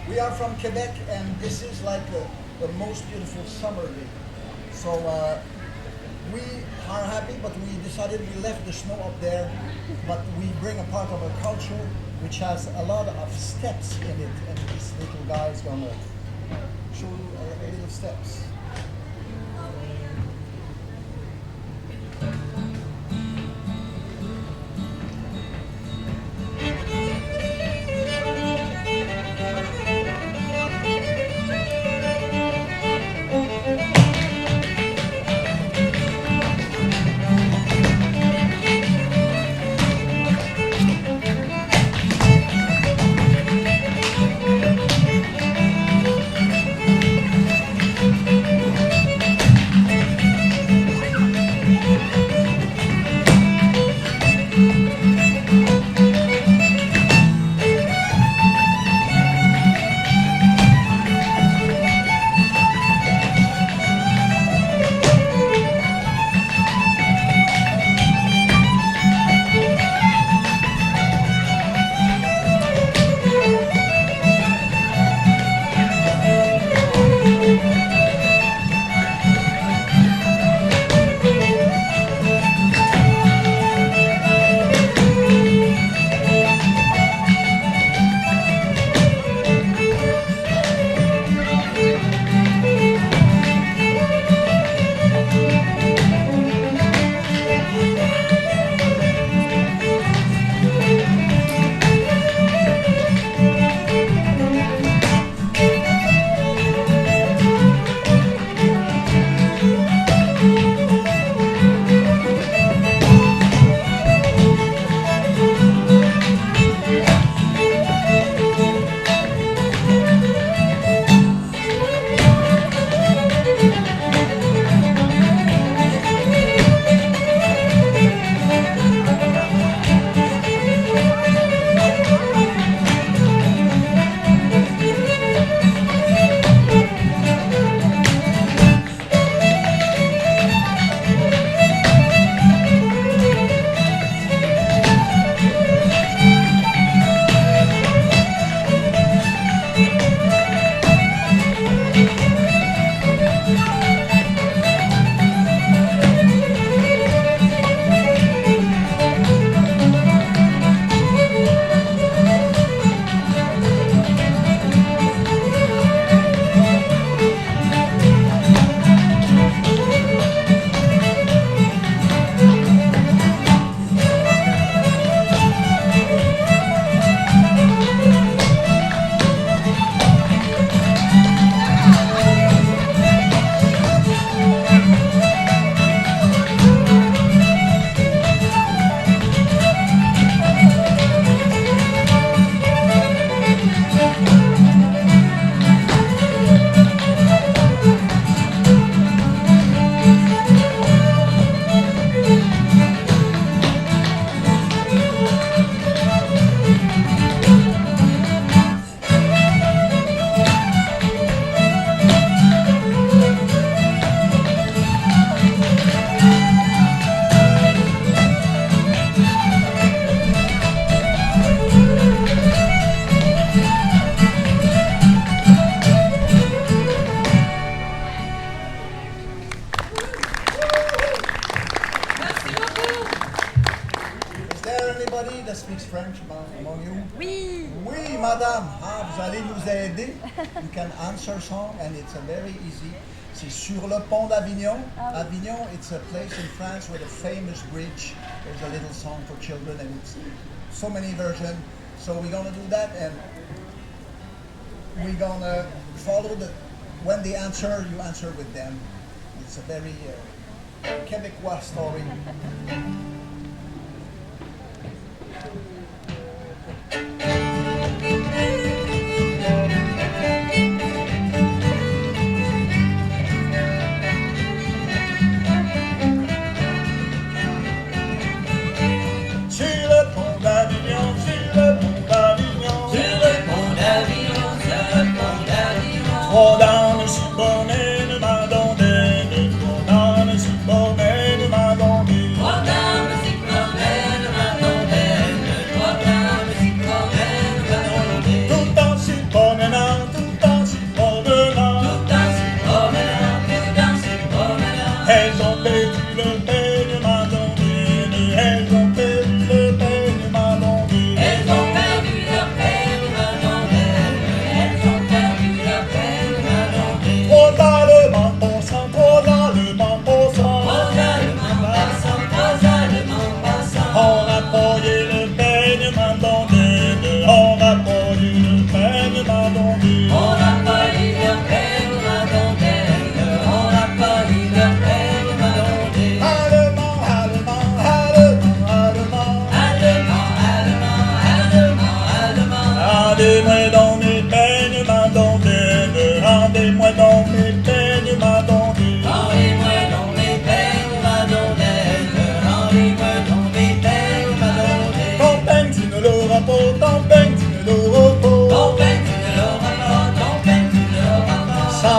We are from Quebec, and this is like the most beautiful summer day. So we are happy, but we decided we left the snow up there, but we bring a part of our culture which has a lot of steps in it, and this little guy is gonna show you a little steps. Is there anybody that speaks French among you? Oui. Oui, madame. Ah, vous allez nous aider. You can answer song, and it's a very easy. C'est sur le pont d'Avignon. Avignon, it's a place in France with a famous bridge. There's a little song for children, and it's so many versions. So we're gonna do that, and we're gonna follow the. When they answer, you answer with them. It's a very Quebecois story. Trois dames si bonnes, ma dondine, trois dames si bonnes, ma dondine. Trois dames si promènent, ma dondine, trois dames si promènent, ma dondine. Tout en s'y promenant,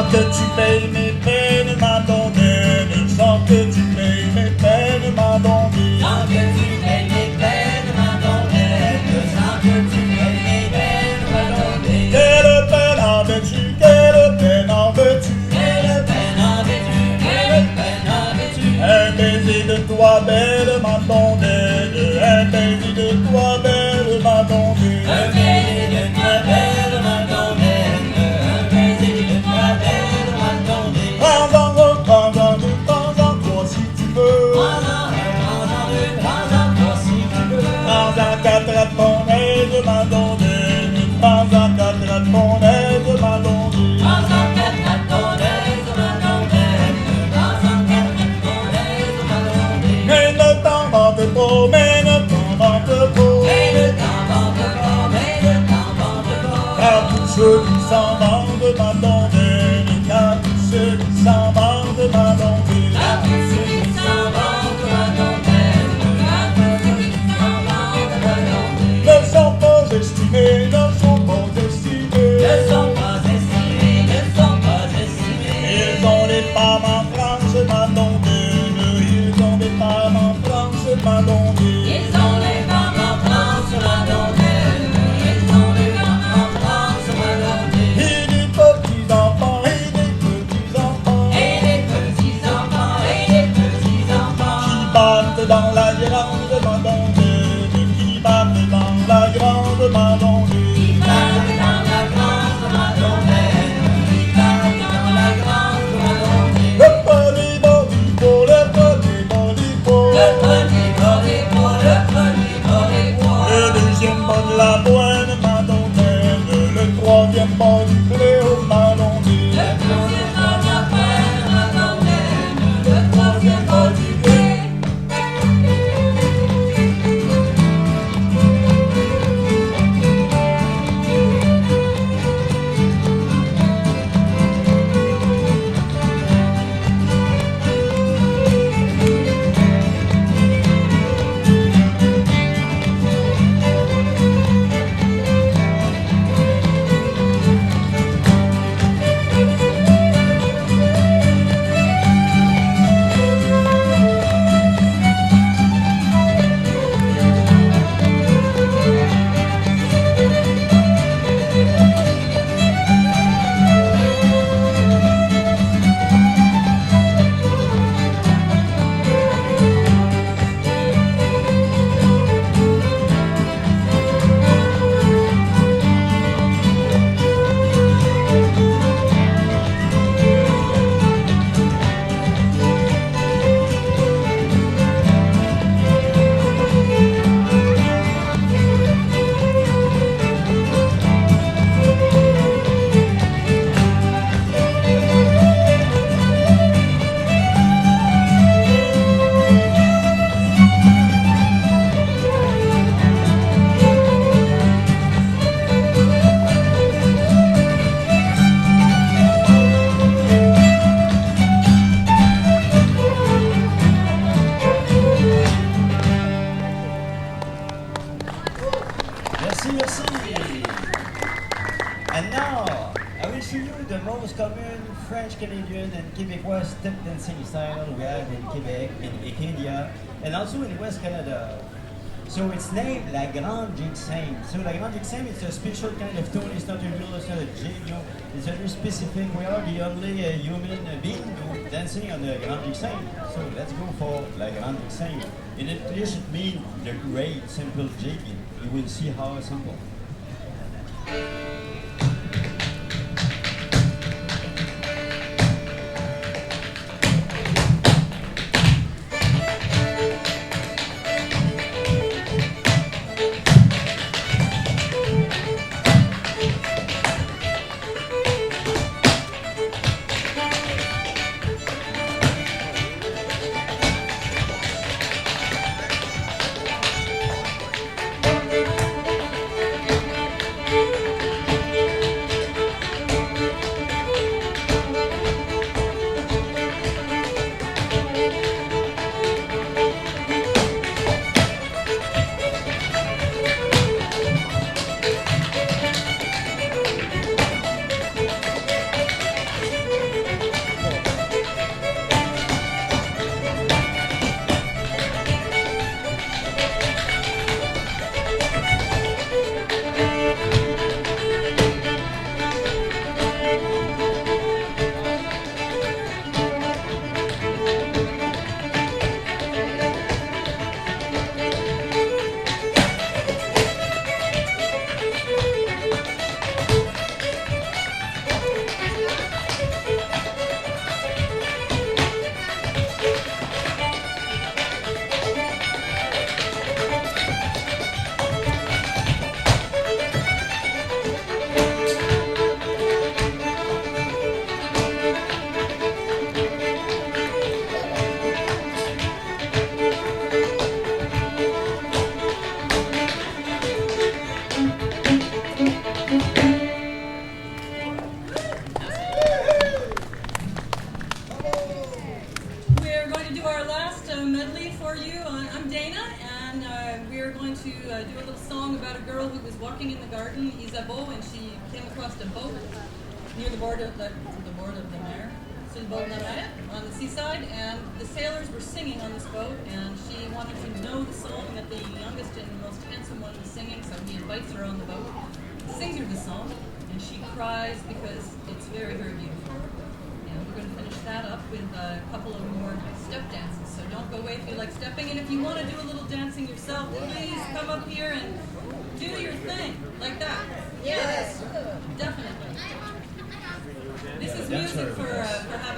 Sans que tu payes mes peines, ma blondaine. Sans que tu payes mes peines, ma blondaine. Sans que tu payes mes peines, ma blondaine. Sans que tu payes mes peines, ma blondaine. Quelle peine en veux-tu? Quelle peine en veux-tu? Quelle peine en veux-tu? Quelle peine en veux-tu? Un baiser de toi, belle, ma blondaine. Un baiser de toi, belle, ma blondaine. Un baiser de toi, belle, ma blondaine. Un baiser de toi, belle, ma blondaine. Prends-en un, prends-en deux, prends-en trois si tu veux. Prends-en un, prends-en deux, prends-en trois si tu veux. Prends-en quatre à ton aide, ma blondaine. Prends-en quatre à ton aide, ma blondaine. Prends-en quatre à ton aise, ma blondaine. Prends-en quatre à ton aise, ma blondaine. Mais ne t'en vante pas, mais ne t'en vante pas. Mais le temps vente pas, mais le temps vente pas. Car tous ceux qui s'en vendent, ma blondaine. Car tous ceux qui s'en vendent, ma blondaine. À tous ceux qui s'en vendent, ma blondaine. À tous ceux qui s'en vendent, ma blondaine. Ne sont pas estimés, ne sont pas estimés. Ne sont pas estimés, ne sont pas estimés. Ils ont les femmes en France, ma blondaine. Ils ont des femmes en France, ma blondaine. Ils ont les femmes en France, ma blondaine. Ils ont les femmes en France, ma blondaine. Et des petits enfants, et des petits enfants. Et les petits-enfants, et les petits-enfants. Qui battent dans la grande blondaine. Qui battent dans la grande blondaine. Qui parlent dans la grande, ma blondaine. Qui parlent dans la grande, ma blondaine. Le premier bolipo, le premier bolipo. Le premier bolipo, le premier bolipo. Le deuxième bas de la douane, ma blondaine. Le troisième bas du fléau, ma blondaine. Le troisième bas de la poêle, ma blondaine. Le troisième bas du blé. Merci, merci. And now, I will show you the most common French, Canadian, and Quebecois step dancing style we have in Quebec, in Acadia, and also in West Canada. So it's named La Grande Jig-Sainte. So La Grande Jig-Sainte, it's a special kind of tone. It's not a real, it's not a jig. You know, it's very specific. We are the only human being dancing on the Grande Jig-Sainte. So let's go for La Grande Jig-Sainte. In English, it means the great simple jig. You will see how simple. Dana, and we are going to do a little song about a girl who was walking in the garden, Isabeau, and she came across a boat near the board of the mer, sur le bord de la mer, on the seaside, and the sailors were singing on this boat, and she wanted to know the song that the youngest and most handsome one was singing, so he invites her on the boat, sings her the song, and she cries because it's very, very beautiful. And we're going to finish that up with a couple of more step dances. So don't go away if you like stepping. And if you want to do a little dancing yourself, please come up here and do your thing like that. Yes, definitely. This is music for having